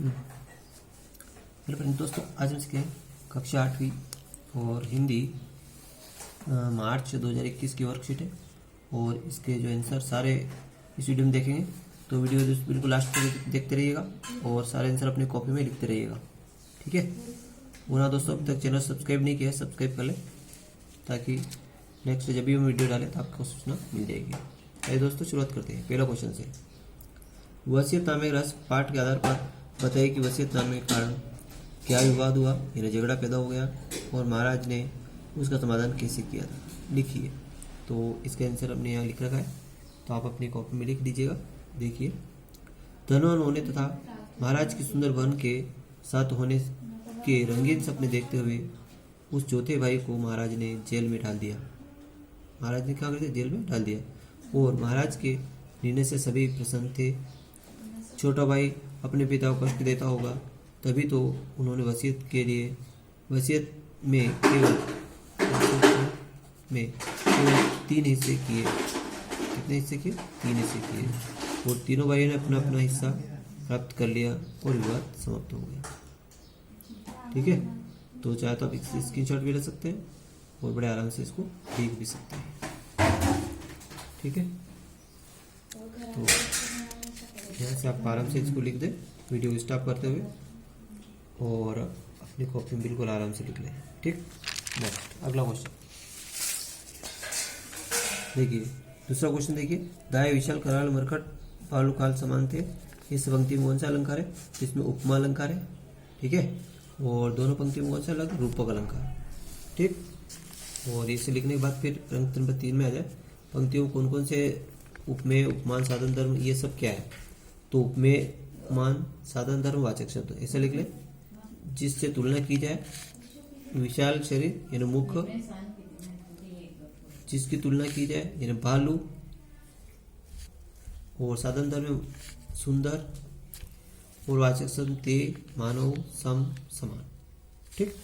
Hello friend दोस्तों, आज हम सीखें कक्षा 8वीं और हिंदी मार्च 2021 की वर्कशीट है। और इसके जो आंसर सारे इस वीडियो में देखेंगे, तो वीडियो दोस्तों बिल्कुल लास्ट तक देखते रहिएगा और सारे आंसर अपनी कॉपी में लिखते रहिएगा, ठीक है। और हाँ दोस्तों, अभी तक चैनल सब्सक्राइब नहीं किया है, सब्सक्राइब कर लें ताकि नेक्स्ट जब भी हम वीडियो डालें तो आपको सूचना मिल जाएगी। चलिए दोस्तों, शुरुआत करते हैं पहला क्वेश्चन से। वसीयतनामे के रस पाठ के आधार पर बताइए कि वसीयतनामे के कारण क्या विवाद हुआ, यानी झगड़ा पैदा हो गया, और महाराज ने उसका समाधान कैसे किया था, लिखिए। तो इसका आंसर हमने यहाँ लिख रखा है, तो आप अपनी कॉपी में लिख दीजिएगा। देखिए, धनवान होने तथा महाराज की सुंदर बहन के साथ होने के रंगीन सपने देखते हुए उस चौथे भाई को महाराज ने जेल में डाल दिया। महाराज ने क्या कर दिया? जेल में डाल दिया। और महाराज के निर्णय से सभी प्रसन्न थे। छोटा भाई अपने पिता को कष्ट देता होगा, तभी तो उन्होंने वसीयत में केवल 3 हिस्से किए। कितने हिस्से किए? 3 हिस्से किए। और तीनों भाइयों ने अपना अपना हिस्सा प्राप्त कर लिया और विवाद समाप्त हो गया, ठीक है। तो चाहे तो आप इसकी स्क्रीनशॉट भी ले सकते हैं और बड़े आराम से इसको लिख भी सकते हैं, ठीक है। तो यहाँ से आप आराम से इसको लिख दें, वीडियो स्टॉप करते हुए, और अपनी कॉपी में बिल्कुल आराम से लिख लें, ठीक। नेक्स्ट अगला क्वेश्चन देखिए। दूसरा क्वेश्चन देखिए। दाय विशाल कराल मरकट पालू काल समान थे। इस पंक्ति में कौन सा अलंकार है? इसमें उपमा अलंकार है, ठीक है। और दोनों पंक्ति में कौन सा अलग? रूपक अलंकार, ठीक। और इसे लिखने के बाद फिर अंक नंबर 3 में आ जाए, पंक्तियों में कौन कौन से उपमेय, उपमान, साधन, धर्म, ये सब क्या है। तो उपमेय, उपमान, साधन, धर्म, वाचक शब्द ऐसा लिख ले, जिससे तुलना की जाए। विशाल शरीर यानी मुख, जिसकी तुलना की जाए यानी भालू। और साधन धर्म सुंदर, और वाचक शब्द ते, मानव, सम, समान, ठीक।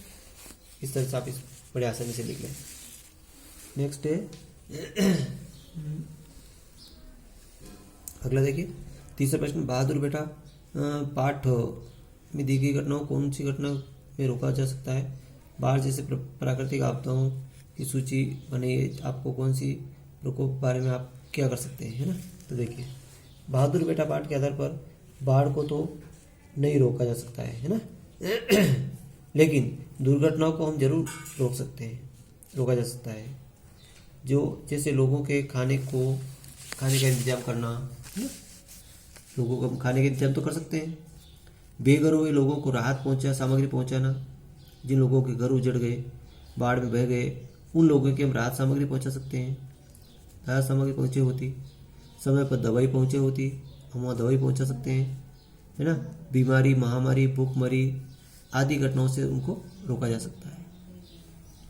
इस तरह से आप इस बड़े आसानी से लिख लें। नेक्स्ट है अगला देखिए। तीसरा प्रश्न, बहादुर बेटा पाठ में दी गई घटनाओं कौन सी घटना में रोका जा सकता है? बाढ़ जैसे प्राकृतिक आपदाओं की सूची बनाइए। आपको कौन सी प्रकोप बारे में आप क्या कर सकते हैं, है ना। तो देखिए, बहादुर बेटा पाठ के आधार पर बाढ़ को तो नहीं रोका जा सकता है ना लेकिन दुर्घटनाओं को हम जरूर रोका जा सकता है। जो जैसे लोगों के खाने का इंतजाम करना, है ना। लोगों को खाने का इंतजाम तो कर सकते हैं। बेघर हुए लोगों को राहत सामग्री पहुंचाना। जिन लोगों के घर उजड़ गए, बाढ़ में बह गए, उन लोगों की हम राहत सामग्री पहुंचा सकते हैं। राहत सामग्री पहुंचे होती, समय पर दवाई पहुंचे होती, हम वहाँ दवाई पहुंचा सकते हैं, है ना। बीमारी, महामारी, भूखमरी आदि घटनाओं से उनको रोका जा सकता है,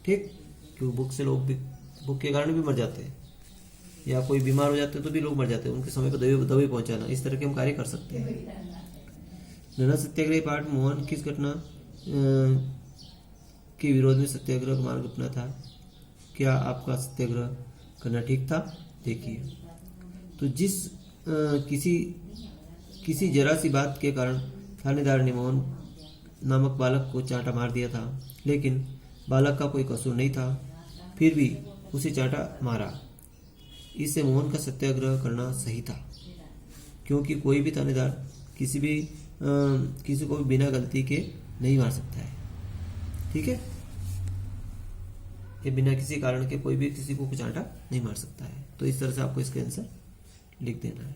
ठीक। क्योंकि भूख के कारण भी मर जाते हैं, या कोई बीमार हो जाते हैं तो भी लोग मर जाते हैं, उनके समय पर दवाई पहुंचाना, इस तरह के हम कार्य कर सकते हैं। नन्हा सत्याग्रह पाठ, मोहन किस घटना के विरोध में सत्याग्रह का मार्ग अपना था? क्या आपका सत्याग्रह करना ठीक था? देखिए, तो किसी जरा सी बात के कारण थानेदार ने मोहन नामक बालक को चांटा मार दिया था, लेकिन बालक का कोई कसूर नहीं था, फिर भी उसे चांटा मारा। इससे मोहन का सत्याग्रह करना सही था, क्योंकि कोई भी थानेदार किसी को भी बिना गलती के नहीं मार सकता है, ठीक है। ये बिना किसी कारण के कोई भी किसी को चांटा नहीं मार सकता है। तो इस तरह से आपको इसका आंसर लिख देना है,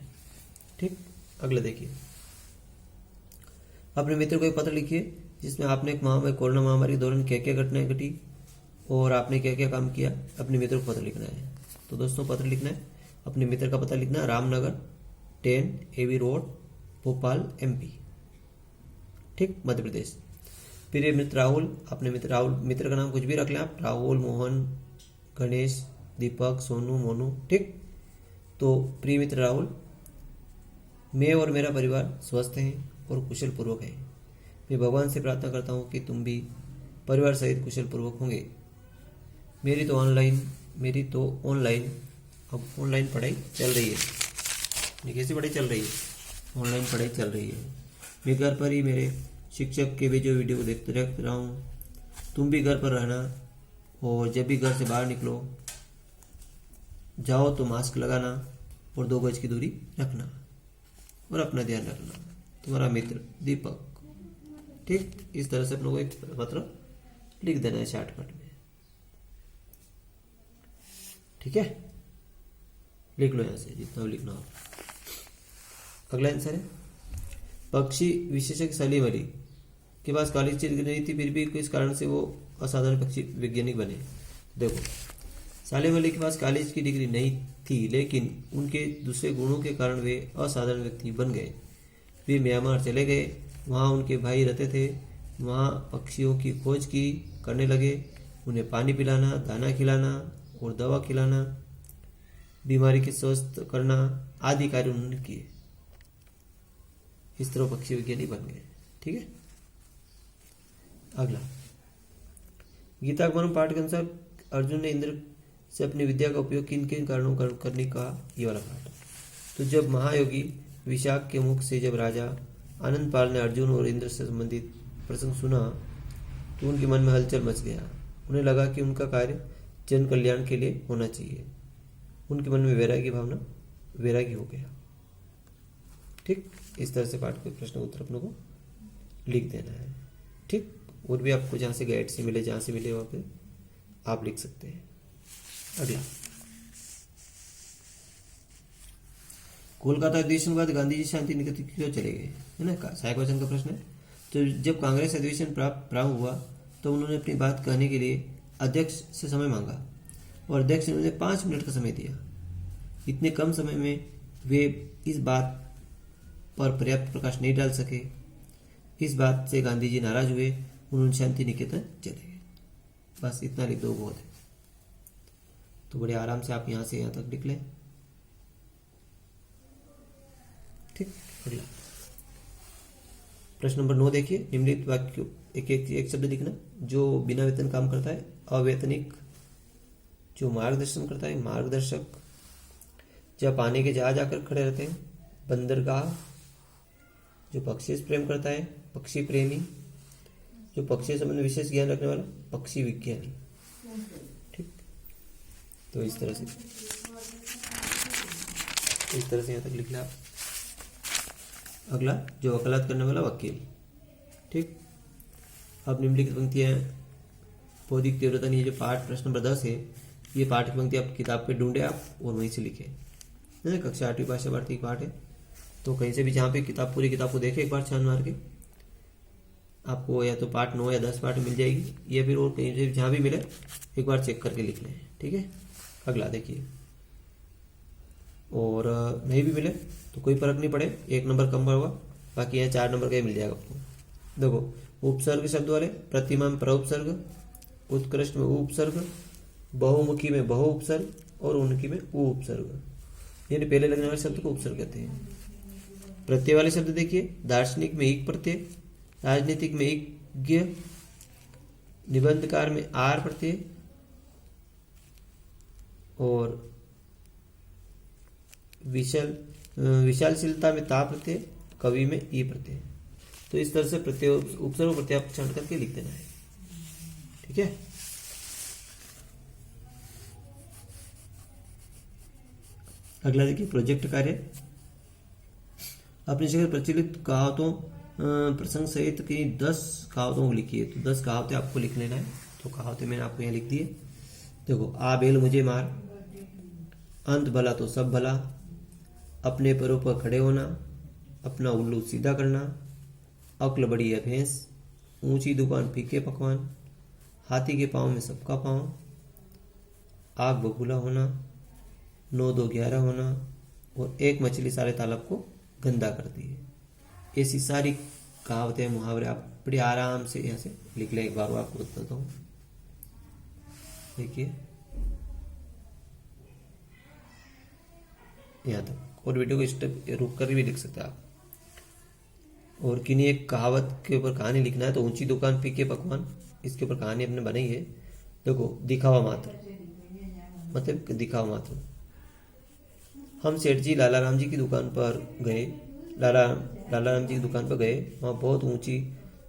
ठीक। अगला देखिए। अपने मित्र को एक पत्र लिखिए जिसमें आपने कोरोना महामारी के दौरान क्या क्या घटनाएं घटी और आपने क्या क्या काम किया। अपने मित्र को पत्र लिखना है। तो दोस्तों, पत्र लिखना है, अपने मित्र का पता लिखना है, रामनगर 10 एवी रोड, भोपाल, MP, ठीक, मध्य प्रदेश। फिर ये मित्र राहुल, अपने मित्र का नाम कुछ भी रख लें आप, राहुल, मोहन, गणेश, दीपक, सोनू, मोनू, ठीक। तो प्रिय मित्र राहुल, मैं और मेरा परिवार स्वस्थ हैं और कुशल पूर्वक है। मैं भगवान से प्रार्थना करता हूँ कि तुम भी परिवार सहित कुशल पूर्वक होंगे। मेरी तो ऑनलाइन पढ़ाई चल रही है। कैसी पढ़ाई चल रही है? ऑनलाइन पढ़ाई चल रही है, मैं घर पर ही मेरे शिक्षक के भी जो वीडियो देखते रहा हूँ। तुम भी घर पर रहना और जब भी घर से बाहर निकलो जाओ तो मास्क लगाना और 2 गज की दूरी रखना और अपना ध्यान रखना। तुम्हारा मित्र दीपक। ठीक, इस तरह से अपने को एक पत्र लिख देना है शॉर्टकट में। ठीक है, लिख लो यहां से जितना भी लिखना हो। अगला आंसर है पक्षी विशेषज्ञ सलीम अली के पास कॉलेज की डिग्री नहीं थी, फिर भी किस कारण से वो असाधारण पक्षी वैज्ञानिक बने। देखो, सलीम अली के पास कॉलेज की डिग्री नहीं थी, लेकिन उनके दूसरे गुणों के कारण वे असाधारण व्यक्ति बन गए। वे म्यांमार चले गए, वहाँ उनके भाई रहते थे, वहाँ पक्षियों की खोज की करने लगे, उन्हें पानी पिलाना, दाना खिलाना और दवा खिलाना, बीमारी के स्वस्थ करना आदि कार्य उन्होंने किए। इस तरह पक्षी विज्ञानी बन गए। ठीक है, अगला गीता गौरव पाठ के अनुसार अर्जुन ने इंद्र से अपनी विद्या का उपयोग किन किन कारणों करने का, ये वाला पाठ। तो जब महायोगी विशाख के मुख से जब राजा आनंदपाल ने अर्जुन और इंद्र से संबंधित प्रसंग सुना तो उनके मन में हलचल मच गया। उन्हें लगा कि उनका कार्य जन कल्याण के लिए होना चाहिए। उनके मन में वैरागी हो गया। ठीक, इस तरह से पाठ के प्रश्न उत्तर अपने को लिख देना है। ठीक, और भी आपको जहाँ से गाइड से मिले, जहाँ से मिले वहाँ पे आप लिख सकते हैं। अगला, कोलकाता अधिवेशन के बाद गांधी जी शांति निकेतन क्यों चले गए, है ना, सहायक क्वेश्चन का प्रश्न है। तो जब कांग्रेस अधिवेशन प्रारंभ हुआ तो उन्होंने अपनी बात कहने के लिए अध्यक्ष से समय मांगा और अध्यक्ष ने उन्हें 5 मिनट का समय दिया। इतने कम समय में वे इस बात पर पर्याप्त प्रकाश नहीं डाल सके। इस बात से गांधी जी नाराज हुए, उन्होंने शांति निकेतन चले गए। बस इतना लिख दो, बहुत है। तो बड़े आराम से आप यहाँ से यहाँ तक लिख लें। ठीक, अगला प्रश्न नंबर 9 देखिए। निम्नलिखित वाक्य एक शब्द लिखना। जो बिना वेतन काम करता है अवैतनिक, जो मार्गदर्शन करता है मार्गदर्शक, जहाँ पानी के जहाज आकर खड़े रहते हैं बंदरगाह, जो पक्षी से प्रेम करता है पक्षी प्रेमी, जो पक्षी संबंध विशेष ज्ञान रखने वाला पक्षी विज्ञानी। ठीक, तो इस तरह से यहाँ तक लिख लिया। अगला, जो वकालत करने वाला वकील। ठीक, अब निम्नलिखित पंक्तियाँ बौद्धिक तीव्रता नहीं, जो पाठ प्रश्न नंबर 10 है, ये पाठ की पंक्ति आप किताब पे ढूंढे आप और वहीं से लिखे। कक्षा 8वीं भाषा भारती की पाठ है, तो कहीं से भी जहाँ पे किताब पूरी किताब को देखे एक बार छान मार के, आपको या तो पाठ 9 या 10 पाठ मिल जाएगी, या फिर और कहीं से जहाँ भी मिले एक बार चेक करके लिख लें। ठीक है, अगला देखिए। और नहीं भी मिले तो कोई फर्क नहीं पड़े, 1 नंबर कम होगा, बाकी यहाँ 4 नंबर का ही मिल जाएगा आपको। देखो, उपसर्ग शब्द वाले प्रतिमा में प्रउपसर्ग, उत्कृष्ट में उपसर्ग, बहुमुखी में बहु उपसर्ग और उनकी में उ उपसर्ग, यानी पहले लगने वाले शब्द को उपसर्ग कहते हैं। प्रत्यय वाले शब्द देखिए, दार्शनिक में एक प्रत्यय, राजनीतिक में इज्ञ, निबंधकार में आर प्रत्यय और विशालशीलता में ता प्रत्यय, कवि में ई प्रत्यय। तो इस तरह से प्रत्यय उपसर्ग प्रत्यय आप छांट करके लिख देना है। ठीक है, अगला देखिए प्रोजेक्ट कार्य। अपने जगह प्रचलित कहावतों प्रसंग सहित की 10 कहावतों को लिखिए। तो 10 कहावतें आपको लिख लेना है। तो कहावतें मैंने आपको यहाँ लिख दी है। देखो, आ बेल मुझे मार, अंत भला तो सब भला, अपने पैरों पर खड़े होना, अपना उल्लू सीधा करना, अक्ल बड़ी है भैंस, ऊंची दुकान फीके पकवान, हाथी के पाँव में सबका पाँव, आग बबूला होना, 9 2 11 होना और एक मछली सारे तालाब को गंदा करती है। ऐसी सारी कहावतें मुहावरे आप बड़े आराम से यहाँ से लिख लें। एक बार आपको बताता हूँ, देखिए यहाँ तक, और वीडियो को स्टेप रुक कर भी लिख सकते हैं आप। और किन्हीं एक कहावत के ऊपर कहानी लिखना है तो ऊंची दुकान फीके पकवान, इसके ऊपर कहानी अपने बनाई है। देखो, दिखावा मात्र, मतलब दिखावा मात्र। हम सेठ जी लाला राम जी की दुकान पर गए लाला लाला राम जी की दुकान पर गए। वहाँ बहुत ऊंची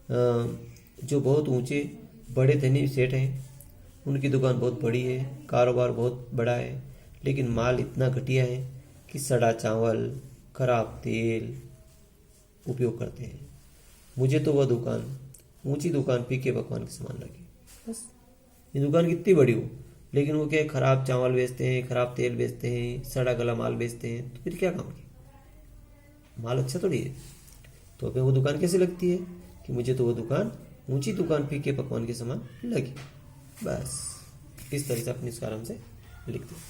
जो बहुत ऊंचे बड़े धनी सेठ हैं, उनकी दुकान बहुत बड़ी है, कारोबार बहुत बड़ा है, लेकिन माल इतना घटिया है कि सड़ा चावल, खराब तेल उपयोग करते हैं। मुझे तो वह दुकान, ऊंची दुकान फीके पकवान के समान लगी। बस, ये दुकान कितनी बड़ी हो, लेकिन वो क्या खराब चावल बेचते हैं, खराब तेल बेचते हैं, सड़ा गला माल बेचते हैं, तो फिर क्या काम की? माल अच्छा थोड़ी है। तो अब वो दुकान कैसे लगती है कि मुझे तो वो दुकान, ऊंची दुकान फीके पकवान के समान लगी। बस इस तरह से अपने इसको आराम से लिखते हैं।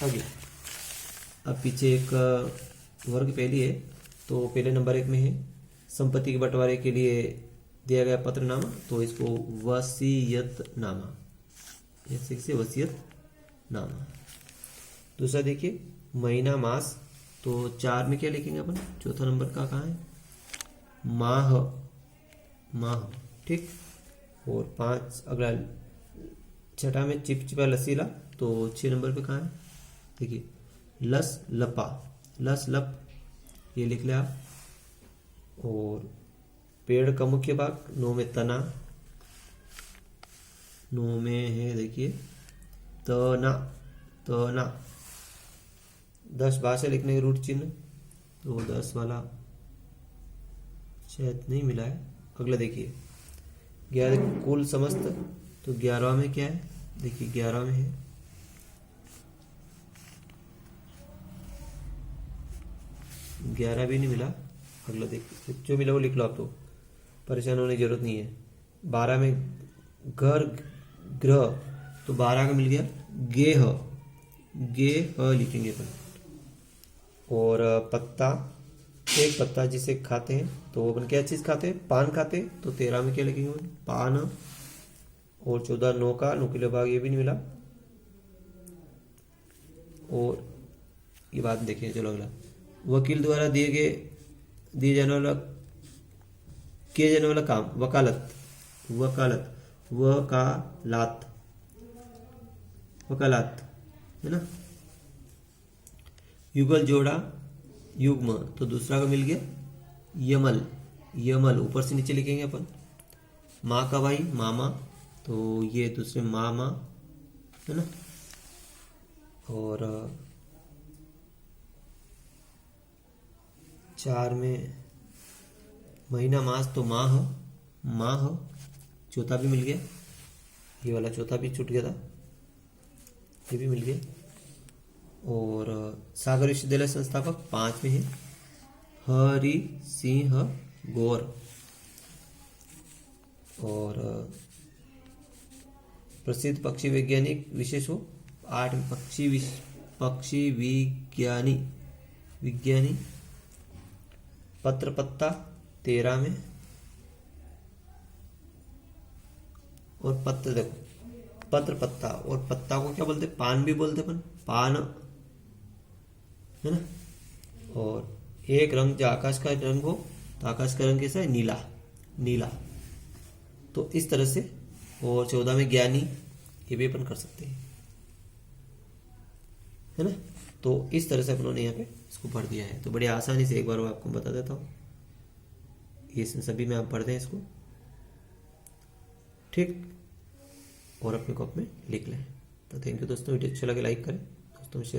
अगला, अब पीछे एक वर्ग पहली है, तो पहले नंबर 1 में है संपत्ति के बंटवारे के लिए दिया गया पत्रनामा, तो इसको वसीयतनामा, ऐसे से वसीयतनामा। दूसरा देखिए महीना मास, तो 4 में क्या लिखेंगे अपन, चौथा नंबर का कहाँ है, माह, माह, ठीक। और 5 अगला, छठा में चिपचिपा लसीला, तो 6 नंबर पे कहाँ है, देखिए लस लपा, लस लप, ये लिख लिया। और पेड़ का मुख्य भाग, 9 में तना, 9 में है देखिए तना, तना। 10 भाषा लिखने के रूट चिन्ह, तो 10 वाला शायद नहीं मिला है। अगला देखिए 11 कुल समस्त, तो 11वां में क्या है, देखिए 11वां में है 11 भी नहीं मिला। अगला देखिए, जो मिला वो लिख लो आप, तो परेशान होने की जरूरत नहीं है। 12 में घर ग्रह, तो 12 का मिल गया गेह, गेह लिखेंगे अपन। और पत्ता, एक पत्ता जिसे खाते हैं, तो अपन क्या चीज़ खाते हैं, पान खाते हैं, तो 13 में क्या लिखेंगे अपन, पान। और 14 नौका, नुकीले भाग, ये भी नहीं मिला। और ये बात देखिए, चलो अगला, वकील द्वारा दिए जाने वाला, किए जाने वाला काम, वकालत, वकालत, वकालत, वकालत है ना। युगल जोड़ा, युग्म, तो दूसरा का मिल गया यमल, यमल, ऊपर से नीचे लिखेंगे अपन। माँ का भाई मामा, तो ये दूसरे मामा है ना। और 4 में महीना मास, तो माह, माह। चौथा भी मिल गया, ये वाला चौथा भी छूट गया था, ये भी मिल गया। और सागर विश्वविद्यालय संस्थापक 5 में है हरि सिंह गौर। और प्रसिद्ध पक्षी वैज्ञानिक विशेष हो, 8 में पक्षी विज्ञानी, विज्ञानी। पत्र पत्ता 13 में। और पत्र, देखो पत्र पत्ता, और पत्ता को क्या बोलते, पान भी बोलते अपन, पान है ना। और एक रंग, जो आकाश का रंग हो, तो आकाश का रंग कैसा है, नीला, नीला। तो इस तरह से। और 14 में ज्ञानी, ये भी अपन कर सकते हैं, है ना। तो इस तरह से अपन ने यहाँ पे इसको पढ़ दिया है। तो बड़ी आसानी से एक बार मैं आपको बता देता हूँ, ये सभी में आप पढ़ दें इसको, ठीक। और अपने कॉपी में लिख लें। तो थैंक यू दोस्तों, वीडियो अच्छा लगे लाइक करें, दोस्तों में शेयर